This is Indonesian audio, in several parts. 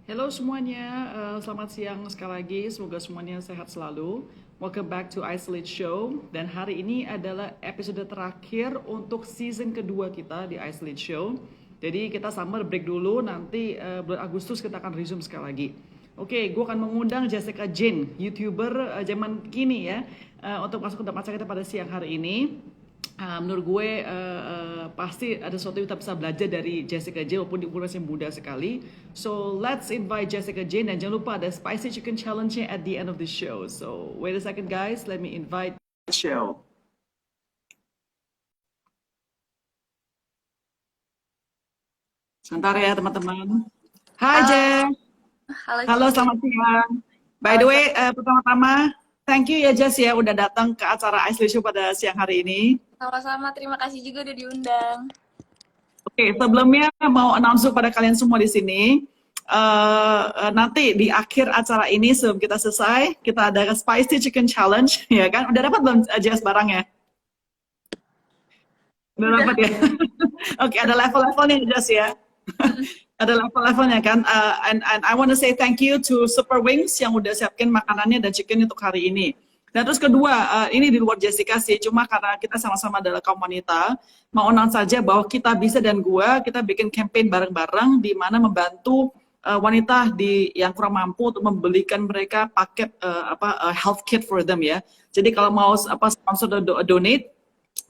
Halo semuanya, selamat siang sekali lagi. Semoga semuanya sehat selalu. Welcome back to Isolate Show. Dan hari ini adalah episode terakhir untuk season kedua kita di Isolate Show. Jadi kita summer break dulu, nanti bulan Agustus kita akan resume sekali lagi. Oke, gue akan mengundang Jessica Jane, YouTuber zaman kini ya, untuk masuk ke tempat kita pada siang hari ini. Menurut gue pasti ada sesuatu yang kita bisa belajar dari Jessica Jane walaupun dia masih muda sekali. So let's invite Jessica Jane dan jangan lupa ada Spicy Chicken Challenge at the end of the show. So wait a second guys, let me invite show. Sebentar ya teman-teman. Hai Halo, Jess. halo Halo, Ci. selamat siang. By Halo, the way, pertama-tama thank you ya Jess ya udah datang ke acara Ice Show pada siang hari ini. sama-sama. Terima kasih juga udah diundang. Oke, sebelumnya mau announce pada kalian semua di sini. Nanti di akhir acara ini sebelum kita selesai, kita ada Spicy Chicken Challenge, ya kan? Udah dapat belum Jess barangnya? Udah Udah. dapat ya? Oke, ada level-levelnya Jess ya. Ada level-levelnya kan. And I want to say thank you to Super Wings yang udah siapin makanannya dan chicken untuk hari ini. Dan terus kedua, ini di luar Jessica sih, cuma karena kita sama-sama adalah kaum wanita, mau announce saja bahwa kita bisa dan gua, kita bikin campaign bareng-bareng di mana membantu wanita yang kurang mampu untuk membelikan mereka paket health kit for them ya. Jadi kalau mau sponsor donate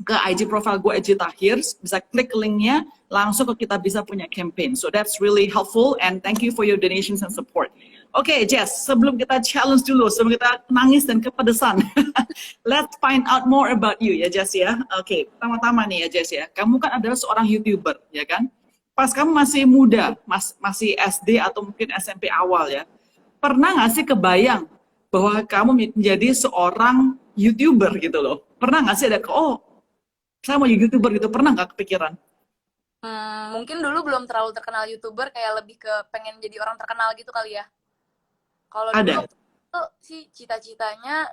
ke IG profile gue Eji Tahir, bisa klik linknya langsung ke kita bisa punya campaign. So that's really helpful and thank you for your donations and support. Oke, Jess, sebelum kita challenge dulu, sebelum kita nangis dan kepedesan, let's find out more about you ya Jess ya. Oke, pertama-tama nih ya Jess ya, kamu kan adalah seorang YouTuber ya kan? Pas kamu masih muda, masih SD atau mungkin SMP awal ya, pernah nggak sih kebayang bahwa kamu menjadi seorang YouTuber gitu loh? Pernah nggak sih ada, oh saya mau jadi YouTuber gitu, pernah nggak kepikiran? Mungkin dulu belum terlalu terkenal YouTuber, kayak lebih ke pengen jadi orang terkenal gitu kali ya. Kalau dulu Ada? waktu itu sih cita-citanya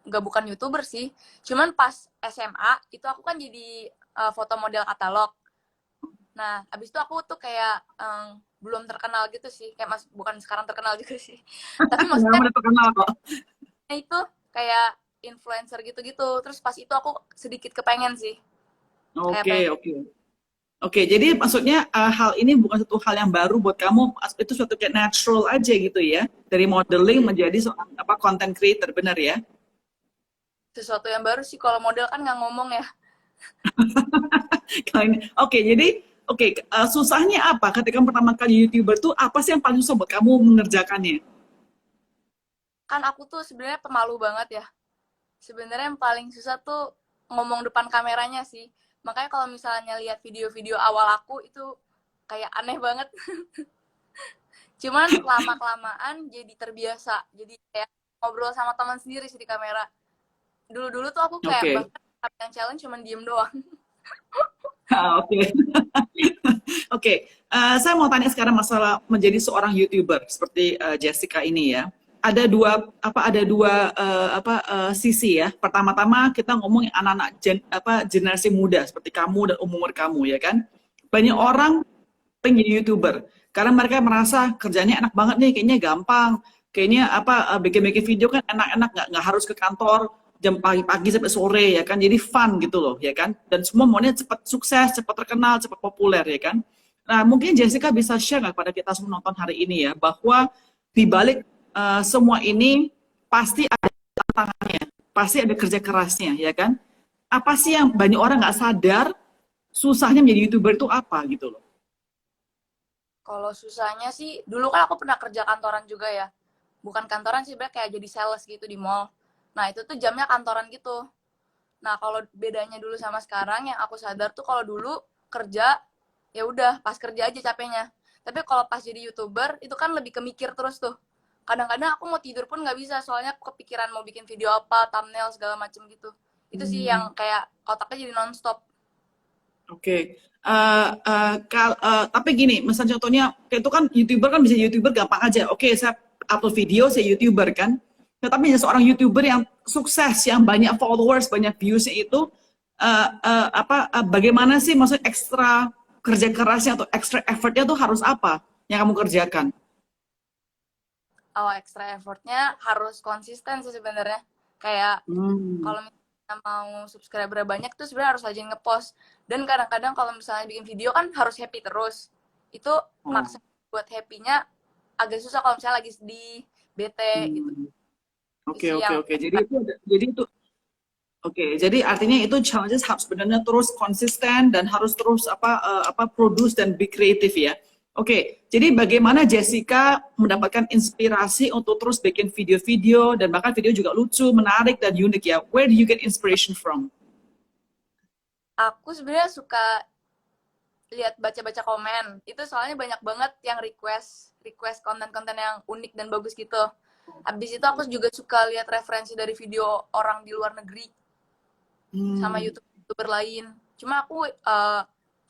nggak bukan YouTuber sih. Cuman pas SMA itu aku kan jadi foto model katalog. Nah, abis itu aku tuh kayak belum terkenal gitu sih. Kayak bukan sekarang terkenal juga sih. Tapi Nggak maksudnya udah terkenal kok. itu kayak influencer gitu-gitu. Terus pas itu aku sedikit kepengen sih. Kayak Oke, pengen. oke. Oke, jadi maksudnya hal ini bukan satu hal yang baru buat kamu, itu suatu kayak natural aja gitu ya, dari modeling menjadi seorang content creator, benar ya? Sesuatu yang baru sih, kalau model kan nggak ngomong ya. Oke, jadi susahnya apa ketika pertama kali YouTuber tuh apa sih yang paling susah buat kamu mengerjakannya? Kan aku tuh sebenarnya pemalu banget ya. Sebenarnya yang paling susah tuh ngomong depan kameranya sih. Makanya kalau misalnya lihat video-video awal aku itu kayak aneh banget. Cuman lama-kelamaan jadi terbiasa. Jadi kayak ngobrol sama teman sendiri sih di kamera. Dulu-dulu tuh aku kayak Oke. bahkan yang challenge cuman diem doang. Oke. Oke, saya mau tanya sekarang masalah menjadi seorang YouTuber seperti Jessica ini ya. Ada dua sisi ya. Pertama-tama kita ngomong anak-anak generasi muda seperti kamu dan umur kamu ya kan. Banyak orang pengen jadi YouTuber karena mereka merasa kerjanya enak banget nih, kayaknya gampang. Kayaknya bikin-bikin video kan enak-enak, nggak harus ke kantor jam pagi-pagi sampai sore ya kan, jadi fun gitu loh ya kan, dan semua maunya cepat sukses, cepat terkenal, cepat populer ya kan. Nah mungkin Jessica bisa share nggak pada kita semua nonton hari ini ya, bahwa di balik semua ini pasti ada tantangannya, pasti ada kerja kerasnya ya kan. Apa sih yang banyak orang nggak sadar susahnya menjadi YouTuber itu apa gitu loh? Kalau susahnya sih, dulu kan aku pernah kerja kantoran juga ya. Bukan kantoran sih, kayak jadi sales gitu di mall. Nah, itu tuh jamnya kantoran gitu. Nah, kalau bedanya dulu sama sekarang yang aku sadar tuh kalau dulu kerja ya udah pas kerja aja capeknya. Tapi kalau pas jadi YouTuber itu kan lebih kemikir terus tuh. Kadang-kadang aku mau tidur pun nggak bisa soalnya kepikiran mau bikin video apa, thumbnail segala macem gitu. Itu sih yang kayak otaknya jadi nonstop. Oke, tapi gini, misalnya contohnya, kayak itu kan YouTuber kan bisa YouTuber gampang aja. Oke, saya upload video, saya YouTuber kan. Nah, tapi seorang YouTuber yang sukses, yang banyak followers, banyak viewsnya itu, bagaimana sih maksudnya ekstra kerja kerasnya atau ekstra effortnya tuh harus apa? yang kamu kerjakan? Oh, extra effortnya harus konsisten sih sebenarnya. Kayak kalau misalnya mau subscriber banyak tuh sebenarnya harus rajin ngepost. Dan kadang-kadang kalau misalnya bikin video kan harus happy terus. Itu maksa buat happy-nya agak susah kalau misalnya lagi sedih, bete gitu. Oke. Jadi artinya itu challenges harus sebenarnya terus konsisten dan harus terus produce dan be kreatif ya. Oke, jadi bagaimana Jessica mendapatkan inspirasi untuk terus bikin video-video dan bahkan video juga lucu, menarik dan unik ya. Where do you get inspiration from? Aku sebenarnya suka lihat baca-baca komen. Itu soalnya banyak banget yang request konten-konten yang unik dan bagus gitu. Habis itu aku juga suka lihat referensi dari video orang di luar negeri sama YouTuber lain. Cuma aku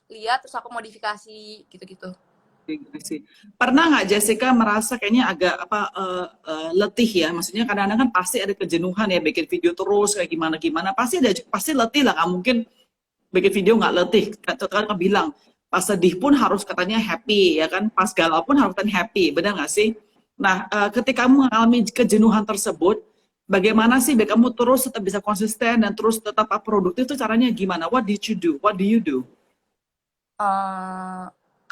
lihat terus aku modifikasi gitu-gitu. Pernah nggak Jessica merasa kayaknya agak letih ya? Maksudnya kadang-kadang kan pasti ada kejenuhan ya bikin video terus kayak gimana pasti letih lah. Nggak mungkin bikin video nggak letih. Kan bilang pas sedih pun harus katanya happy ya kan? Pas galau pun harus kan happy, benar nggak sih? Nah, ketika kamu mengalami kejenuhan tersebut, bagaimana sih biar kamu terus tetap bisa konsisten dan terus tetap produktif itu caranya gimana? What did you do? What do you do?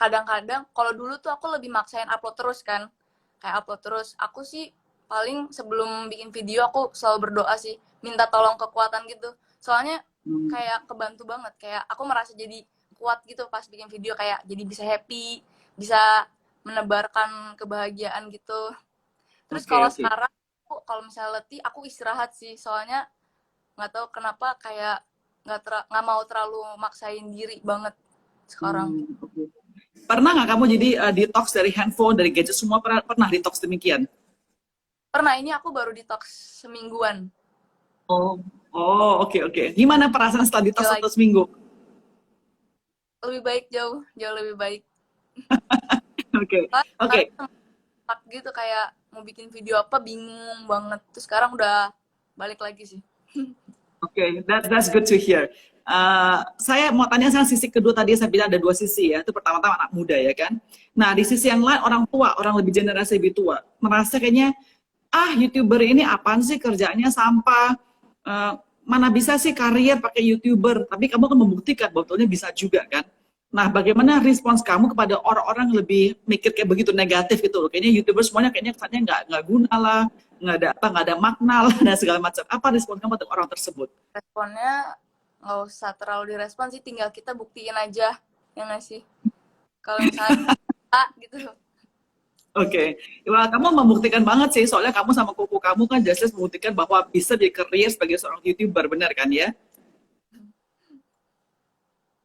Kadang-kadang kalau dulu tuh aku lebih maksain upload terus kan, kayak upload terus. Aku sih paling sebelum bikin video aku selalu berdoa sih, minta tolong kekuatan gitu. Soalnya kayak kebantu banget, kayak aku merasa jadi kuat gitu pas bikin video, kayak jadi bisa happy, bisa menebarkan kebahagiaan gitu. Terus kalau sekarang kalau misalnya letih aku istirahat sih, soalnya nggak tahu kenapa kayak nggak mau terlalu maksain diri banget sekarang. Pernah nggak kamu jadi detox dari handphone, dari gadget semua, pernah detox demikian? Pernah, ini aku baru detox semingguan. Oke. Gimana perasaan setelah detox satu seminggu? Lebih baik, jauh lebih baik. Oke. Gitu kayak mau bikin video apa bingung banget. Terus sekarang udah balik lagi sih. Oke, that's good to hear. Saya mau tanya sekarang sisi kedua, tadi saya bilang ada dua sisi ya. Itu pertama-tama anak muda ya kan. Nah di sisi yang lain orang tua, orang lebih generasi lebih tua, merasa kayaknya YouTuber ini apaan sih kerjaannya sampah. Mana bisa sih karier pakai YouTuber? Tapi kamu kan membuktikan bahwa betulnya bisa juga kan. Nah, bagaimana respons kamu kepada orang-orang yang lebih mikir kayak begitu negatif gitu loh? Kayaknya YouTuber semuanya kayaknya kesannya nggak guna lah, nggak ada makna lah dan segala macam. Apa respon kamu terhadap orang tersebut? Responnya nggak usah terlalu direspon sih, tinggal kita buktiin aja, ya nggak sih? Kalau misalnya gitu. Oke, well, kamu membuktikan banget sih, soalnya kamu sama kuku kamu kan jelas membuktikan bahwa bisa jadi career sebagai seorang YouTuber, benar kan ya?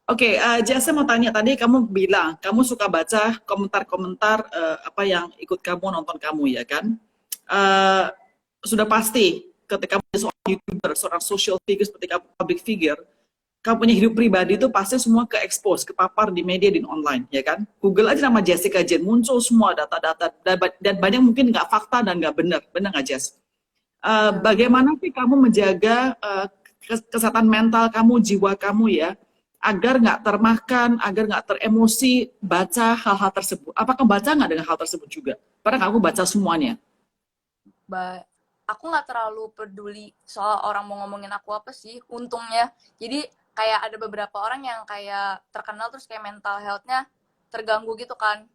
Oke, Jasa mau tanya, tadi kamu bilang kamu suka baca komentar-komentar apa yang ikut kamu nonton kamu ya kan? Sudah pasti ketika kamu seorang YouTuber, seorang social figure seperti kamu, public figure, kamu punya hidup pribadi itu pasti semua ke-expose, kepapar di media dan online, ya kan? Google aja nama Jessica Jen, muncul semua data-data, dan banyak mungkin nggak fakta dan nggak benar nggak Jess? Bagaimana sih kamu menjaga kesehatan mental kamu, jiwa kamu ya, agar nggak termakan, agar nggak teremosi baca hal-hal tersebut? Apakah baca nggak dengan hal tersebut juga? Padahal kamu baca semuanya. Aku nggak terlalu peduli soal orang mau ngomongin aku apa sih, untungnya. Jadi kayak ada beberapa orang yang kayak terkenal terus kayak mental health-nya terganggu gitu kan.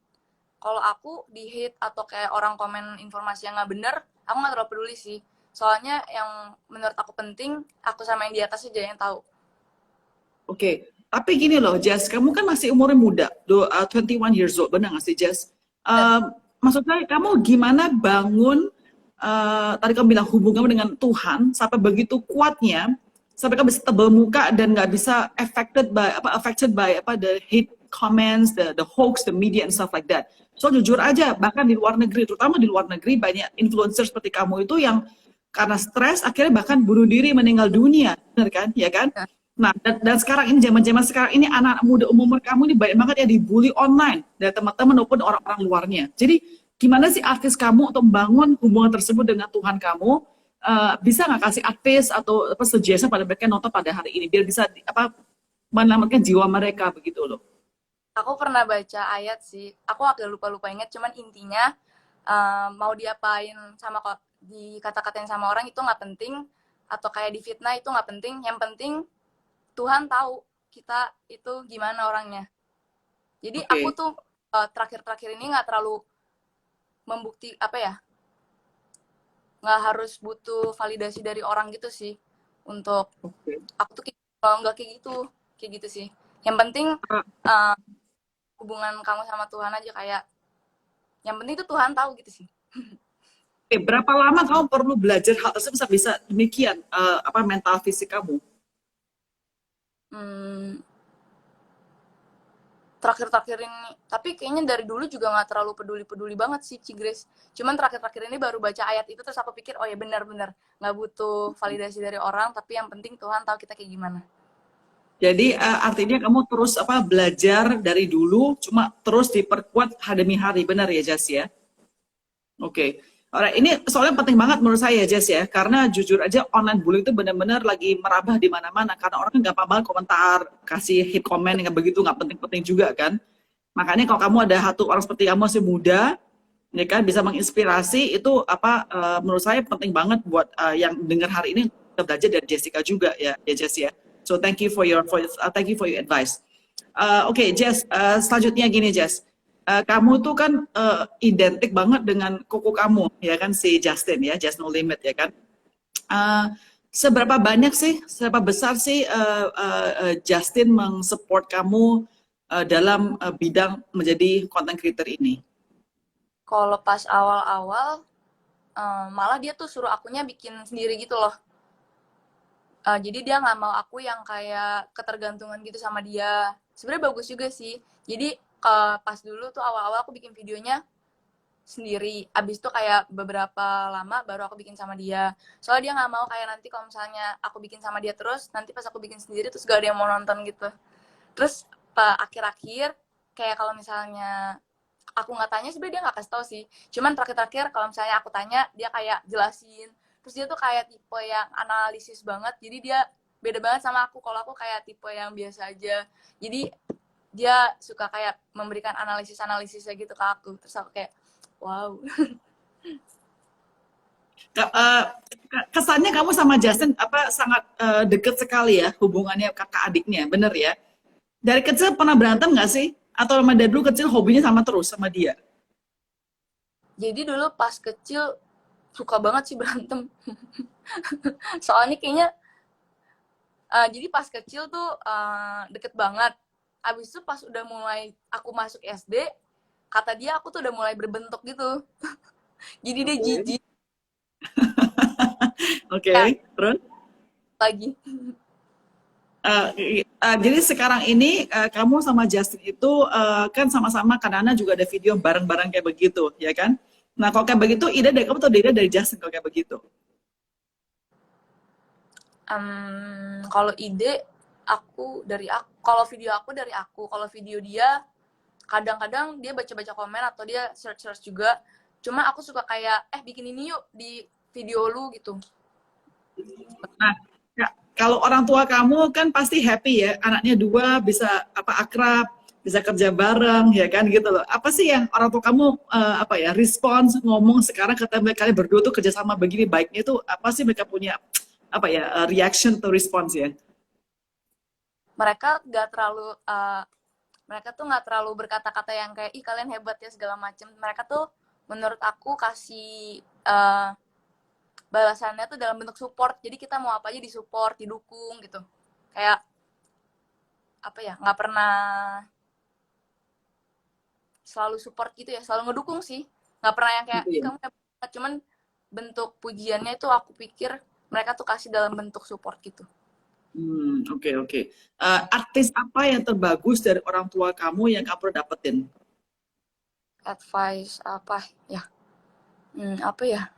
Kalau aku di hate atau kayak orang komen informasi yang nggak bener, aku nggak terlalu peduli sih. Soalnya yang menurut aku penting, aku sama yang di atas aja yang tahu. Oke, tapi gini loh Jess, kamu kan masih umurnya muda, 21 years old, benar nggak sih Jess? Maksudnya kamu gimana bangun, tadi kamu bilang hubungan dengan Tuhan sampai begitu kuatnya, sampai kamu bisa tebal muka dan nggak bisa affected by the hate comments, the hoax, the media and stuff like that. So jujur aja, bahkan di luar negeri, terutama di luar negeri, banyak influencer seperti kamu itu yang karena stres akhirnya bahkan bunuh diri, meninggal dunia, benar kan? Ya kan? Nah, dan sekarang ini zaman-zaman sekarang ini anak muda umur kamu ini banyak banget ya dibully online dari teman-teman maupun orang-orang luarnya. Jadi gimana sih artis kamu untuk membangun hubungan tersebut dengan Tuhan kamu? Bisa nggak kasih advice atau suggestion pada mereka yang nonton pada hari ini biar bisa menyelamatkan jiwa mereka begitu loh? Aku pernah baca ayat sih. Aku agak lupa-lupa ingat, cuman intinya mau diapain sama kok dikata-katain sama orang itu nggak penting, atau kayak difitnah itu nggak penting. Yang penting Tuhan tahu kita itu gimana orangnya. Jadi aku Oke. tuh terakhir-terakhir ini nggak terlalu membukti apa ya, nggak harus butuh validasi dari orang gitu sih untuk Oke. aku tuh kalau nggak kayak gitu sih. Yang penting Ah, uh, hubungan kamu sama Tuhan aja, kayak yang penting itu Tuhan tahu gitu sih. Oke, berapa lama kamu perlu belajar hal tersebut bisa bisa demikian apa mental fisik kamu? Hmm, terakhir-terakhir ini, tapi kayaknya dari dulu juga nggak terlalu peduli-peduli banget sih Cigres. Cuman terakhir-terakhir ini baru baca ayat itu terus aku pikir, oh ya benar-benar nggak butuh validasi dari orang, tapi yang penting Tuhan tahu kita kayak gimana. Jadi artinya kamu terus apa belajar dari dulu, cuma terus diperkuat hari demi hari, benar ya Jas ya? Oke. Alright, ini soalnya penting banget menurut saya Jess ya, karena jujur aja online bullying itu benar-benar lagi merambah di mana-mana, karena orang kan gampang banget komentar, kasih hate comment yang begitu nggak penting-penting juga kan. Makanya kalau kamu ada satu orang seperti kamu masih muda, ya kan bisa menginspirasi itu apa menurut saya penting banget buat yang dengar hari ini kita belajar dari Jessica juga ya Jess ya. So thank you for your thank you for your advice. Oke, Jess, selanjutnya gini Jess. Kamu tuh kan identik banget dengan koko kamu, ya kan si Justin ya, Just No Limit ya kan. Uh, seberapa banyak sih, seberapa besar sih Justin mensupport kamu dalam bidang menjadi content creator ini? Kalau pas awal-awal malah dia tuh suruh akunya bikin sendiri gitu loh. Jadi dia nggak mau aku yang kayak ketergantungan gitu sama dia. Sebenarnya bagus juga sih. Jadi pas dulu tuh awal-awal aku bikin videonya sendiri. Abis itu kayak beberapa lama baru aku bikin sama dia. Soalnya dia nggak mau kayak nanti kalau misalnya aku bikin sama dia terus, nanti pas aku bikin sendiri terus gak ada yang mau nonton gitu. Terus akhir-akhir kayak kalau misalnya aku nggak tanya, sebenarnya dia nggak kasih tau sih. Cuman terakhir-terakhir kalau misalnya aku tanya, dia kayak jelasin. Terus dia tuh kayak tipe yang analisis banget. Jadi dia beda banget sama aku. Kalau aku kayak tipe yang biasa aja. Jadi dia suka kayak memberikan analisis-analisisnya gitu ke aku. Terus aku kayak, wow. Kesannya kamu sama Justin apa sangat deket sekali ya hubungannya kakak adiknya, bener ya? Dari kecil pernah berantem nggak sih? Atau memang dari dulu kecil hobinya sama terus sama dia? Jadi dulu pas kecil suka banget sih berantem. Soalnya kayaknya jadi pas kecil tuh deket banget. Abis itu pas udah mulai aku masuk SD, kata dia aku tuh udah mulai berbentuk gitu. Jadi dia Oke. jijik ya Oke, terus? lagi. Jadi sekarang ini kamu sama Justin itu kan sama-sama kadang-kadang juga ada video bareng-bareng kayak begitu, ya kan? Nah kalau kayak begitu, ide dari kamu atau ide dari Justin kalau kayak begitu? Kalau ide kalau video aku dari aku, kalau video dia kadang-kadang dia baca-baca komen atau dia search-search juga. Cuma aku suka kayak bikin ini yuk di video lu gitu. Nah, kalau orang tua kamu kan pasti happy ya, anaknya dua bisa apa akrab, bisa kerja bareng, ya kan gitu loh. Apa sih yang orang tua kamu apa ya respons ngomong sekarang kalian berdua tuh kerjasama begini baiknya itu apa sih mereka punya apa ya reaction atau respons ya? Mereka nggak terlalu mereka tuh nggak terlalu berkata-kata yang kayak ih kalian hebat ya segala macem. Mereka tuh menurut aku kasih balasannya tuh dalam bentuk support. Jadi kita mau apa aja disupport, didukung gitu. Kayak apa ya, nggak pernah selalu support gitu ya, selalu ngedukung sih. Nggak pernah yang kayak Gitu ih ya. kamu hebat. Cuman bentuk pujiannya itu aku pikir mereka tuh kasih dalam bentuk support gitu. Oke oke. Artis apa yang terbagus dari orang tua kamu yang kamu pernah dapetin? Advice apa ya? Apa ya?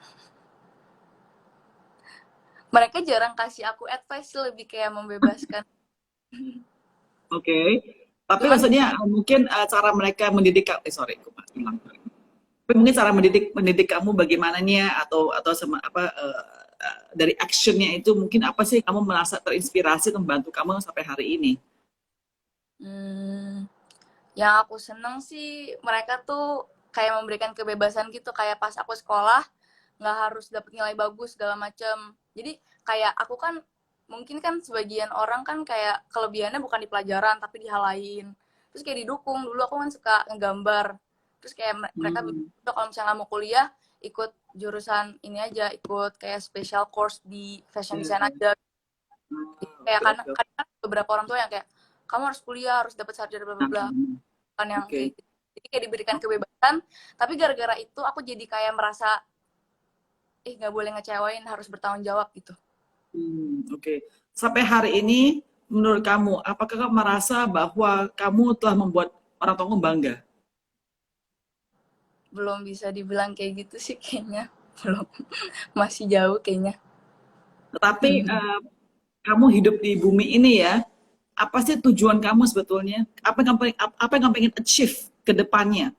Mereka jarang kasih aku advice, lebih kayak membebaskan. Oke. Tapi Cuman maksudnya mungkin cara mereka mendidik sorry, aku bilang. Tapi mungkin cara mendidik kamu bagaimananya atau apa dari actionnya itu mungkin apa sih kamu merasa terinspirasi membantu kamu sampai hari ini? hmm, Yang aku seneng sih mereka tuh kayak memberikan kebebasan gitu, kayak pas aku sekolah nggak harus dapet nilai bagus segala macem. Jadi kayak aku kan mungkin kan sebagian orang kan kayak kelebihannya bukan di pelajaran tapi di hal lain. Terus kayak didukung, dulu aku kan suka ngegambar. Terus kayak mereka Hmm. bilang kalau misalnya nggak mau kuliah ikut jurusan ini aja, ikut kayak special course di fashion Ya, design ya. aja. Kayak Oke, kadang, oke, oke. kadang beberapa orang tua yang kayak kamu harus kuliah, harus dapat sarjana bla bla bla, kan yang Oke. kayak gitu. Jadi kayak diberikan kebebasan, tapi gara-gara itu aku jadi kayak merasa nggak boleh ngecewain, harus bertanggung jawab gitu. Oke. Sampai hari ini, menurut kamu, apakah kamu merasa bahwa kamu telah membuat orang tuamu bangga? Belum bisa dibilang kayak gitu sih kayaknya. Belum. Masih jauh kayaknya. Tetapi kamu hidup di bumi ini ya, apa sih tujuan kamu sebetulnya? Apa yang kamu pengen achieve ke depannya?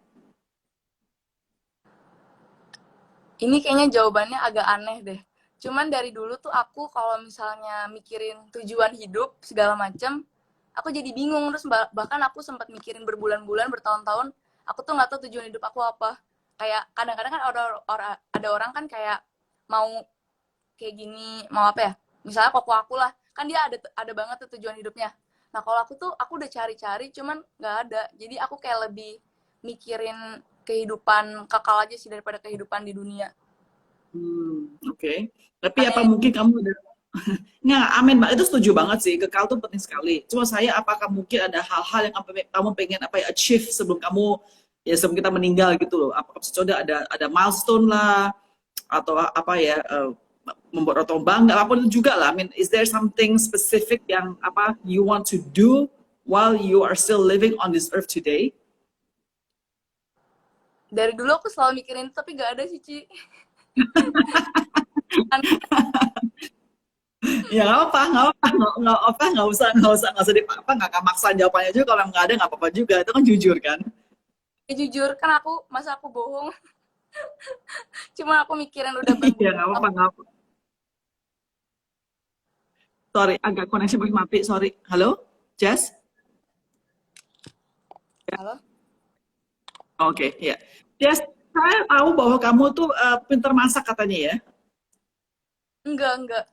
Ini kayaknya jawabannya agak aneh deh. Cuman dari dulu tuh aku kalau misalnya mikirin tujuan hidup segala macem, aku jadi bingung. Terus bahkan aku sempat mikirin berbulan-bulan, bertahun-tahun, aku tuh nggak tahu tujuan hidup aku apa. Kayak kadang-kadang kan ada orang kan kayak mau kayak gini, mau apa ya? Misalnya koko aku lah, kan dia ada banget tuh tujuan hidupnya. Nah kalau aku tuh aku udah cari-cari, cuman nggak ada. Jadi aku kayak lebih mikirin kehidupan kekal aja sih daripada kehidupan di dunia. Oke. Tapi apa Aneh. mungkin kamu udah nggak, amin, Mbak. Itu setuju banget sih. Kekal tuh penting sekali. Cuma saya, apakah mungkin ada hal-hal yang kamu pengen apa ya achieve sebelum kamu ya sebelum kita meninggal gitu loh. Apakah sudah ada milestone lah atau apa ya membuat orang bangga apapun itu juga lah. I mean, is there something specific yang apa you want to do while you are still living on this earth today? Dari dulu aku selalu mikirin itu, tapi gak ada sih, Ci. Ya nggak apa, nggak usah apa, nggak maksa jawabannya juga. Kalau nggak ada nggak apa-apa juga. Itu kan jujur kan. Jujur, kan masa aku bohong. Cuma aku mikirin udah Iya berbulan. nggak apa, nggak apa. Sorry, agak koneksi mati. Sorry. Halo, Jess? Ya. Halo? Oke, ya. Jess, saya tahu bahwa kamu tuh pintar masak katanya ya. Enggak.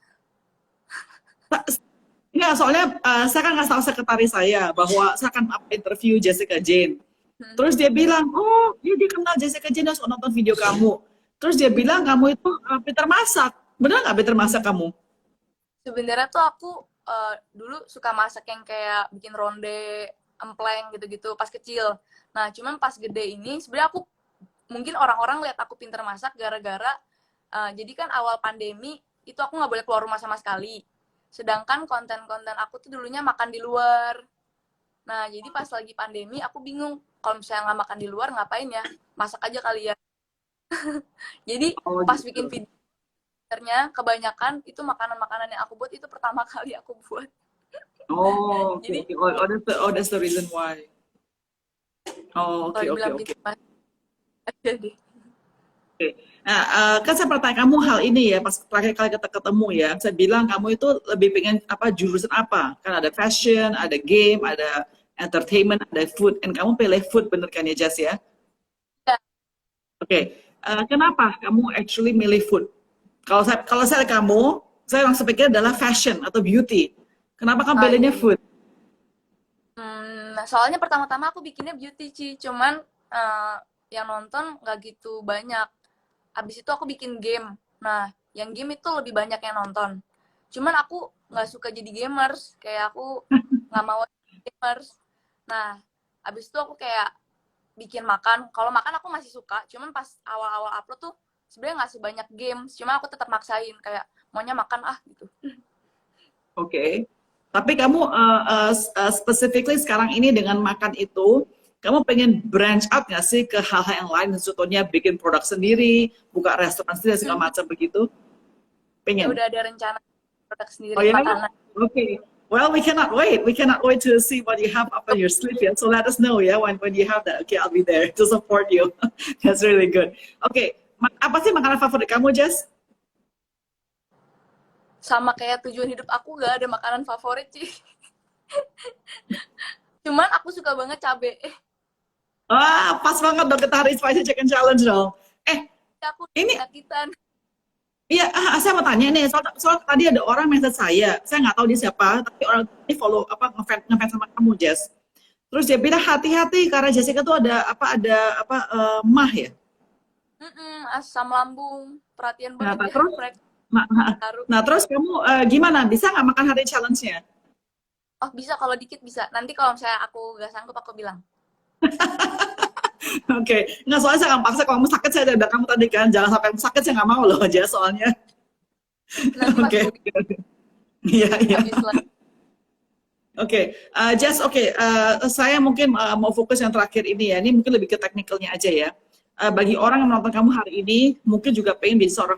Enggak, soalnya saya kan ngasih tahu sekretaris saya bahwa saya akan interview Jessica Jane. Hmm. Terus dia bilang, oh dia kenal Jessica Jane, dia suka nonton video kamu. Terus dia bilang kamu itu pintar masak. Benar nggak pintar masak kamu? Sebenarnya tuh aku dulu suka masak yang kayak bikin ronde, empleng gitu-gitu pas kecil. Nah, cuman pas gede ini sebenarnya aku mungkin orang-orang lihat aku pinter masak gara-gara jadi kan awal pandemi itu aku nggak boleh keluar rumah sama sekali. Sedangkan konten-konten aku tuh dulunya makan di luar. Nah, jadi pas lagi pandemi aku bingung kalau misalnya nggak makan di luar ngapain ya? Masak aja kali ya. Jadi Oh pas bikin gitu. video sebenarnya kebanyakan itu makanan-makanan yang aku buat itu pertama kali aku buat. Oh, oke, Jadi oke. That's the reason why. Oh, kalau oke, oke, dibilang oke. pintar masak aja deh. Oke. Nah, kan saya pernah tanya kamu hal ini ya, pas terakhir kali kita ketemu ya, saya bilang kamu itu lebih pengen apa jurusan apa? Kan ada fashion, ada game, ada entertainment, ada food, and kamu pilih food, bener kan ya, Jess ya? Ya, Oke, kenapa kamu actually milih food? Kalau saya kamu, saya langsung pikir adalah fashion atau beauty. Kenapa kamu iya pilihnya iya. food? Nah, soalnya pertama-tama aku bikinnya beauty sih, cuman eh, yang nonton nggak gitu banyak. Abis itu aku bikin game. Nah, yang game itu lebih banyak yang nonton. Cuman aku nggak suka jadi gamers, kayak aku nggak mau jadi gamers. Nah, abis itu aku kayak bikin makan. Kalau makan aku masih suka, cuman pas awal-awal upload tuh sebenarnya nggak sebanyak games. Cuma aku tetap maksain kayak maunya makan gitu. Oke. Tapi kamu specifically sekarang ini dengan makan itu, kamu pengen branch out nggak sih ke hal-hal yang lain? Contohnya bikin produk sendiri, buka restoran sendiri, segala macam begitu? Ya Pengen? udah ada rencana produk Oh sendiri ya? makanan. Okay. Well, we cannot wait. We cannot wait to see what you have after your sleep. Yeah. So let us know, yeah, when you have that. Okay, I'll be there to support you. That's really good. Okay. Apa sih makanan favorit kamu, Jess? Sama kayak tujuan hidup aku gak ada makanan favorit sih. Cuman aku suka banget cabe. Wah, pas banget dong kita hari Spicy Chicken Challenge dong. Eh, Aku ini sakitan. iya, saya mau tanya nih, soal tadi ada orang message saya nggak tahu dia siapa, tapi orang ini follow apa ngefans sama kamu, Jess. Terus dia bilang hati-hati karena Jessica tuh ada mah ya. Asam lambung, perhatian Nah, banget ya terus, mereka. nah, nah, Taruh. nah, terus kamu gimana? Bisa nggak makan hari challenge-nya? Oh bisa, kalau dikit bisa. Nanti kalau misalnya aku gak sanggup aku bilang. Oke, nggak soalnya saya nggak paksa. Kalau kamu sakit saya udah kamu tadi kan, jangan sampai kamu sakit saya nggak mau loh, Jess soalnya. Nanti pas Oke, Bobi iya iya. habis lagi. Oke, Jess, oke, saya mungkin mau fokus yang terakhir ini ya. Ini mungkin lebih ke teknikalnya aja ya. Bagi orang yang menonton kamu hari ini, mungkin juga pengen jadi seorang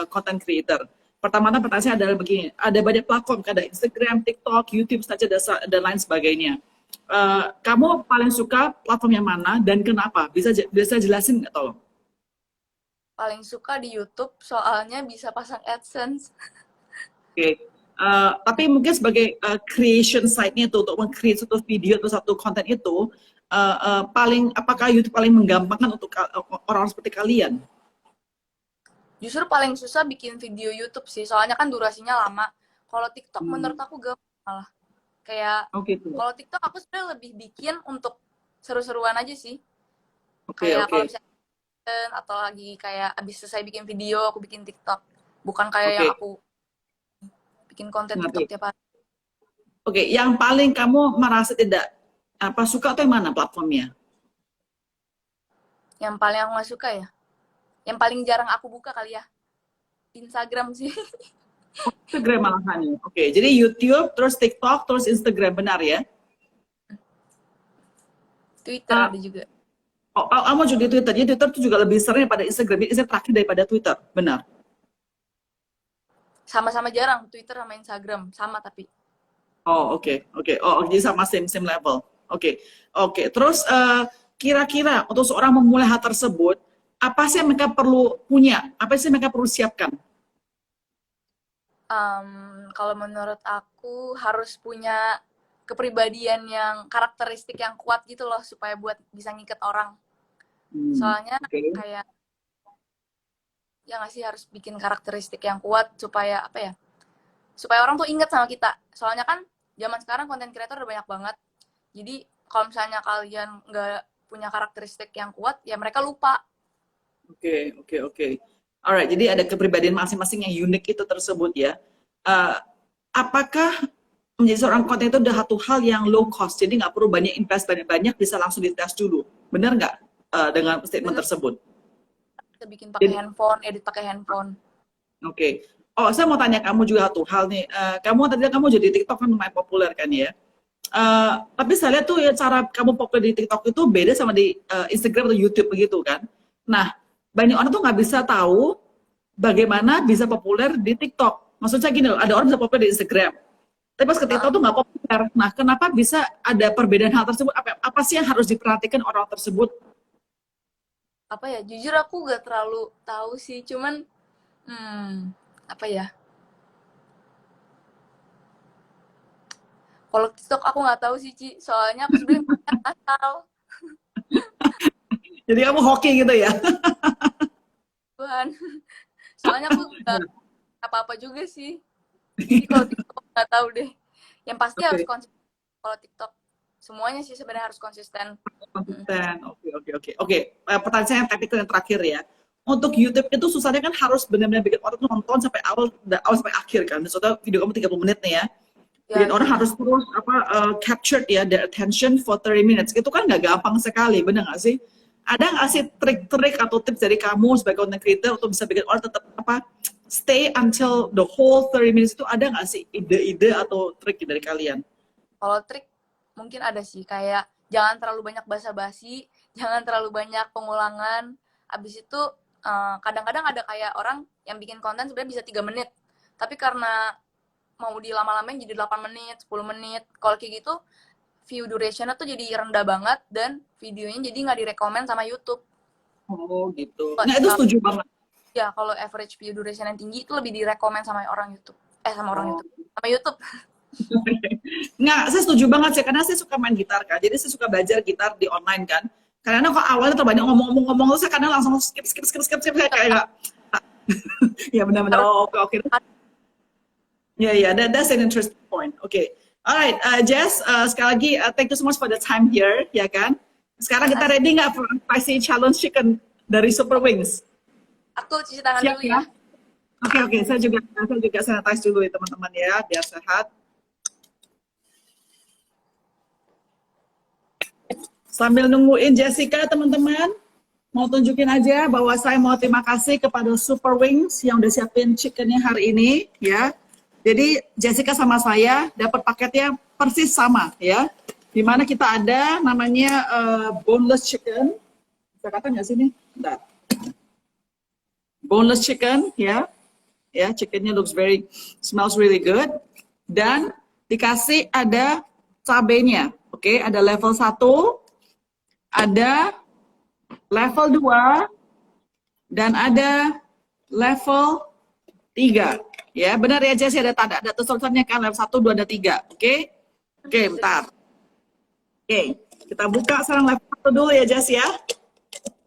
content creator. Pertama-tama pertanyaan saya adalah begini, ada banyak platform, ada Instagram, TikTok, YouTube, Snapchat, dan lain sebagainya. Kamu paling suka platform yang mana dan kenapa? Bisa jelasin nggak tolong? Paling suka di YouTube soalnya bisa pasang AdSense. Oke. Tapi mungkin sebagai creation site-nya itu untuk meng-create satu video atau satu konten itu apakah YouTube paling menggampangkan untuk orang seperti kalian? Justru paling susah bikin video YouTube sih, soalnya kan durasinya lama. Kalau TikTok menurut aku gampang malah. Kayak Oh gitu. kalau TikTok aku sebenarnya lebih bikin untuk seru-seruan aja sih. Oke, Kayak kalau oke. misalnya atau lagi kayak abis selesai bikin video aku bikin TikTok. Bukan kayak Oke, yang aku bikin konten TikTok ngerti. tiap hari. Oke, yang paling kamu merasa tidak suka atau yang mana platformnya? Yang paling aku gak suka ya, yang paling jarang aku buka kali ya, Instagram sih. Instagram malahan ya. Oke, jadi YouTube, terus TikTok, terus Instagram, benar ya? Twitter Uh, ada juga. kamu juga di Twitter. Jadi Twitter itu juga lebih sering daripada Instagram. Instagram terakhir daripada Twitter, benar? Sama-sama jarang, Twitter sama Instagram sama tapi. Oh, oke, oke. Oh, jadi sama same level. Oke, oke. Terus kira-kira untuk seorang memulai hal tersebut, apa sih yang mereka perlu punya? Apa sih yang mereka perlu siapkan? Kalau menurut aku harus punya kepribadian yang karakteristik yang kuat gitu loh supaya buat bisa ngiket orang. Soalnya Oke. kayak ya nggak sih, harus bikin karakteristik yang kuat supaya apa ya? Supaya orang tuh inget sama kita. Soalnya kan zaman sekarang konten creator udah banyak banget. Jadi kalau misalnya kalian nggak punya karakteristik yang kuat, ya mereka lupa. Oke, oke, oke. Alright, jadi ada kepribadian masing-masing yang unik itu tersebut ya. Uh, apakah menjadi seorang konten itu udah satu hal yang low cost, jadi nggak perlu banyak invest banyak-banyak, bisa langsung dites dulu. Benar nggak dengan statement tersebut? Kita bikin pakai handphone, edit pakai handphone. Oke. Oh, saya mau tanya kamu juga satu hal nih. Kamu jadi TikTok kan lumayan populer kan ya? Tapi saya lihat tuh ya cara kamu populer di TikTok itu beda sama di Instagram atau YouTube begitu kan? Nah, banyak orang tuh nggak bisa tahu bagaimana bisa populer di TikTok. Maksudnya gini loh, ada orang bisa populer di Instagram, tapi pas ke TikTok tuh nggak populer. Nah, kenapa bisa ada perbedaan hal tersebut? Apa sih yang harus diperhatikan orang tersebut? Apa ya, jujur aku gak terlalu tahu sih, cuman apa ya, kalau TikTok aku nggak tahu sih Ci, soalnya aku sebenarnya asal Jadi kamu hoki gitu ya? Tuhan. Soalnya aku nggak apa-apa juga sih, jadi kalau TikTok nggak tahu deh. Yang pasti harus Oke. konsisten. Kalau TikTok semuanya sih sebenarnya harus konsisten. Konsisten. Oke. Pertanyaan saya yang teknikal yang terakhir ya. Untuk YouTube itu susahnya kan harus benar-benar bikin orang tuh nonton sampai awal sampai akhir kan. Misalnya video kamu 30 menit nih ya. Ya, Dan orang harus terus captured ya their attention for 30 minutes. Itu kan nggak gampang sekali, benar nggak sih? Ada nggak sih trik-trik atau tips dari kamu sebagai content creator untuk bisa bikin orang tetap stay until the whole 30 minutes itu, ada nggak sih ide-ide atau trik dari kalian? kalau trik mungkin ada sih, kayak jangan terlalu banyak basa-basi, jangan terlalu banyak pengulangan. Abis itu kadang-kadang ada kayak orang yang bikin konten sebenarnya bisa 3 menit, tapi karena mau dilama-lamain jadi 8 menit, 10 menit. Kalau kayak gitu, view duration-nya tuh jadi rendah banget dan videonya jadi nggak direkomend sama YouTube. Oh gitu. Nah itu setuju banget. Ya, kalau average view duration yang tinggi itu lebih direkomend sama orang YouTube. Sama orang YouTube. Sama YouTube. Nggak, saya setuju banget sih, karena saya suka main gitar kan. Jadi saya suka belajar gitar di online kan. Karena kok awalnya tuh banyak ngomong-ngomong terus saya kadang langsung skip saya kayak nggak. Ya benar-benar. Oh, oke. That's an interesting point. Okay. Alright, Jess, sekali lagi thank you so much for the time here, ya kan? Sekarang kita ready nggak for spicy challenge chicken dari Super Wings? Aku cuci tangan Siap dulu ya. Oke, saya juga sanitize dulu ya teman-teman ya, biar sehat. Sambil nungguin Jessica, teman-teman, mau tunjukin aja bahwa saya mau terima kasih kepada Super Wings yang udah siapin chickennya hari ini, ya. Jadi Jessica sama saya dapat paketnya persis sama, ya. Dimana kita ada namanya boneless chicken. Bisa kata nggak sini? Bentar. Boneless chicken, ya. Ya, chickennya smells really good. Dan dikasih ada cabenya, oke? Ada level 1, ada level 2, dan ada level 3. Ya, benar ya Jess, ada tanda, ada tulisannya kan, level 1, 2, ada 3, oke? Oke, bentar. Oke, kita buka sekarang level 1 dulu ya Jess ya.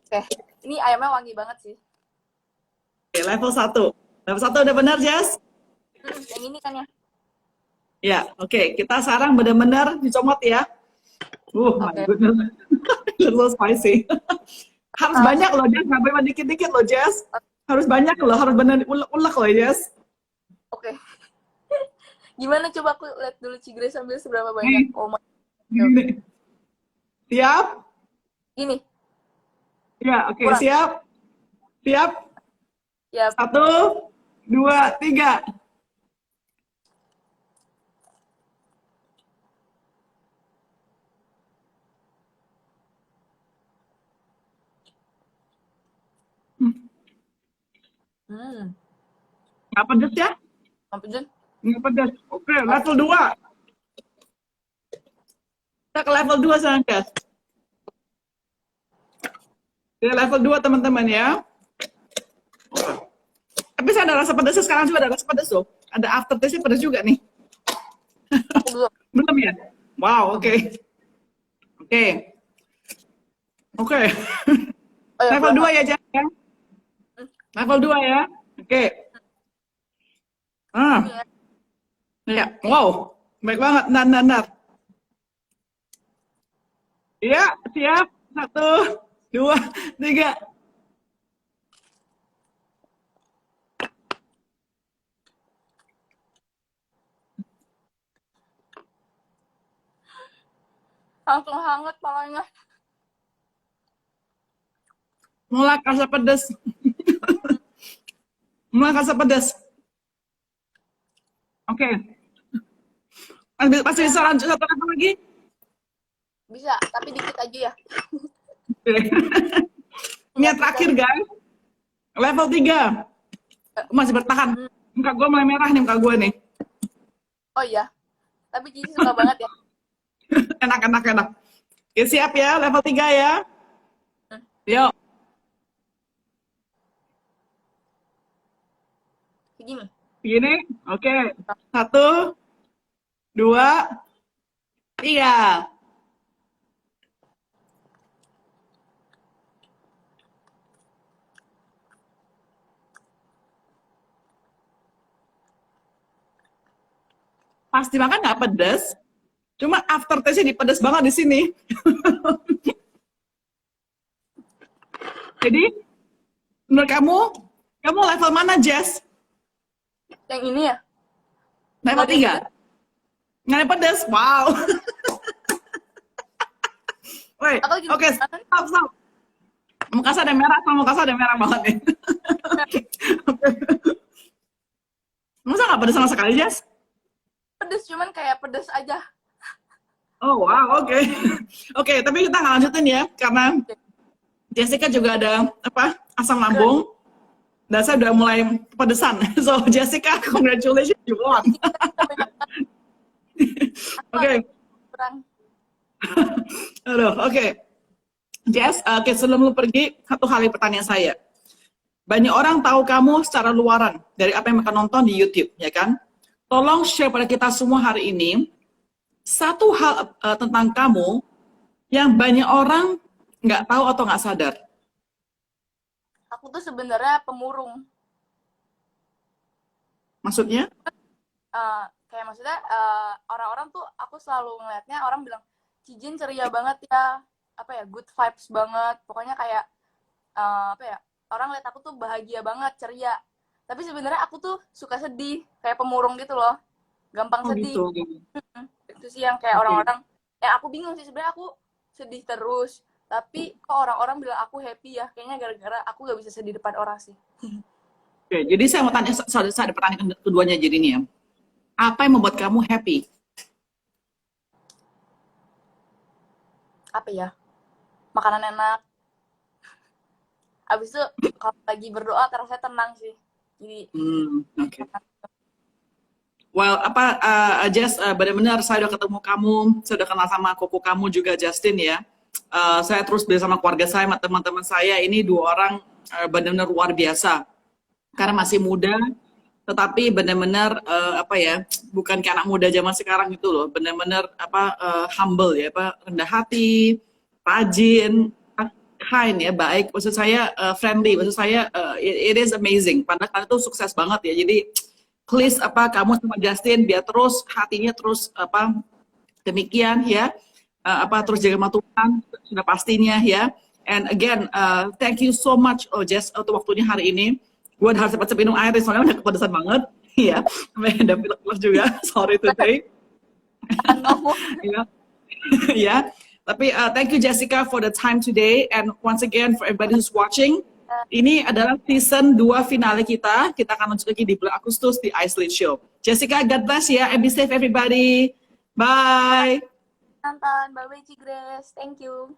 Oke, ini ayamnya wangi banget sih. Oke, level 1. Level 1 udah benar Jess? Yang ini kan ya? Ya, oke. Kita sekarang benar-benar dicomot ya. My goodness. Little spicy. Harus banyak loh Jess, nggak boleh dikit-dikit loh Jess. Harus banyak loh, harus benar ulek loh Jess. Oke. Gimana coba aku lihat dulu Cigre sambil seberapa banyak. Oh my. Gini. Siap? Ini. Ya, oke. Siap? Siap? Ya. 1, 2, 3. Nggak pedes ya? Nggak pedes. Nggak pedes. Oke, level 2. Kita ke level 2 sekarang, guys. Oke, level 2 teman-teman ya. Tapi saya ada rasa pedasnya sekarang juga, ada rasa pedas tuh. Ada aftertaste-nya pedas juga nih. Belum ya? Wow, oke. Oke. Level 2 ya, Jan. Level 2 ya. Oke. Ya, wow. Baik banget, nar. Iya, siap. 1, 2, 3. Langsung hangat palanya. Mulai rasa pedas. Mulai rasa pedas. Oke. Masih bisa lanjut satu level lagi? Bisa, tapi dikit aja ya. Ini yang terakhir, guys. Level 3. Masih bertahan. Muka gue mulai merah nih, muka gue nih. Oh iya. Tapi Cici suka banget ya. Enak. Oke, siap ya, level 3 ya. Yuk. Begini, oke. 1, 2, 3. Pas dimakan nggak pedas, cuma aftertaste-nya dipedas banget di sini. Jadi, menurut kamu level mana, Jess? Yang ini ya? Level 3? Nggak ada pedas? Wow. Wait, oke, stop. Muka saya ada merah, banget nih. Masa nggak pedas sama sekali, Jess? Pedas, cuman kayak pedas aja. Oh, wow, oke. Oke, tapi kita nggak lanjutin ya, karena Jessica juga ada asam lambung, dan saya udah mulai pedesan. So, Jessica, congratulations, you won. Oke. Aduh, oke. Jess, oke, sebelum lu pergi, satu kali pertanyaan saya. Banyak orang tahu kamu secara luaran dari apa yang mereka nonton di YouTube, ya kan? Tolong share pada kita semua hari ini satu hal tentang kamu yang banyak orang nggak tahu atau nggak sadar? Aku tuh sebenarnya pemurung. Maksudnya? Kayak maksudnya orang-orang tuh aku selalu ngeliatnya orang bilang Cijin ceria banget ya, apa ya, good vibes banget. Pokoknya kayak apa ya, orang lihat aku tuh bahagia banget, ceria. Tapi sebenarnya aku tuh suka sedih, kayak pemurung gitu loh. Gampang Oh sedih. gitu. Itu sih yang kayak Oke. orang-orang, ya aku bingung sih sebenarnya, aku sedih terus. Tapi kok orang-orang bilang aku happy ya, kayaknya gara-gara aku gak bisa sedih depan orang sih. Oke, jadi saya mau tanya, saya ada pertanyaan keduanya jadi nih ya. Apa yang membuat kamu happy? Apa ya? Makanan enak. Abis itu kalau lagi berdoa terasa tenang sih. Jadi Oke. Well, Jess, benar-benar saya udah ketemu kamu, saya udah kenal sama koko kamu juga, Justin ya. Saya terus bersama keluarga saya, sama teman-teman saya, ini dua orang benar-benar luar biasa. Karena masih muda, tetapi benar-benar apa ya, bukan kayak anak muda zaman sekarang gitu loh, benar-benar humble ya, rendah hati, rajin, kind ya, baik. Maksud saya friendly, maksud saya it is amazing. Padahal kalian tuh sukses banget ya. Jadi please kamu sama Justin biar terus hatinya terus demikian ya. Terus jaga sama Tuhan sudah pastinya ya. And again, thank you so much Jess untuk waktunya hari ini. Gue harus cepat-cepat minum air soalnya udah kepedesan banget. Ya, ada pilek-pilek juga. Sorry today. Ya, ya. Tapi thank you Jessica for the time today, and once again for everybody who's watching. Ini adalah season 2 finale kita. Kita akan lanjut lagi di bulan Agustus di Isolate Show. Jessica, God bless ya, and be safe everybody. Bye. nonton, bye bye Ci Grace, thank you.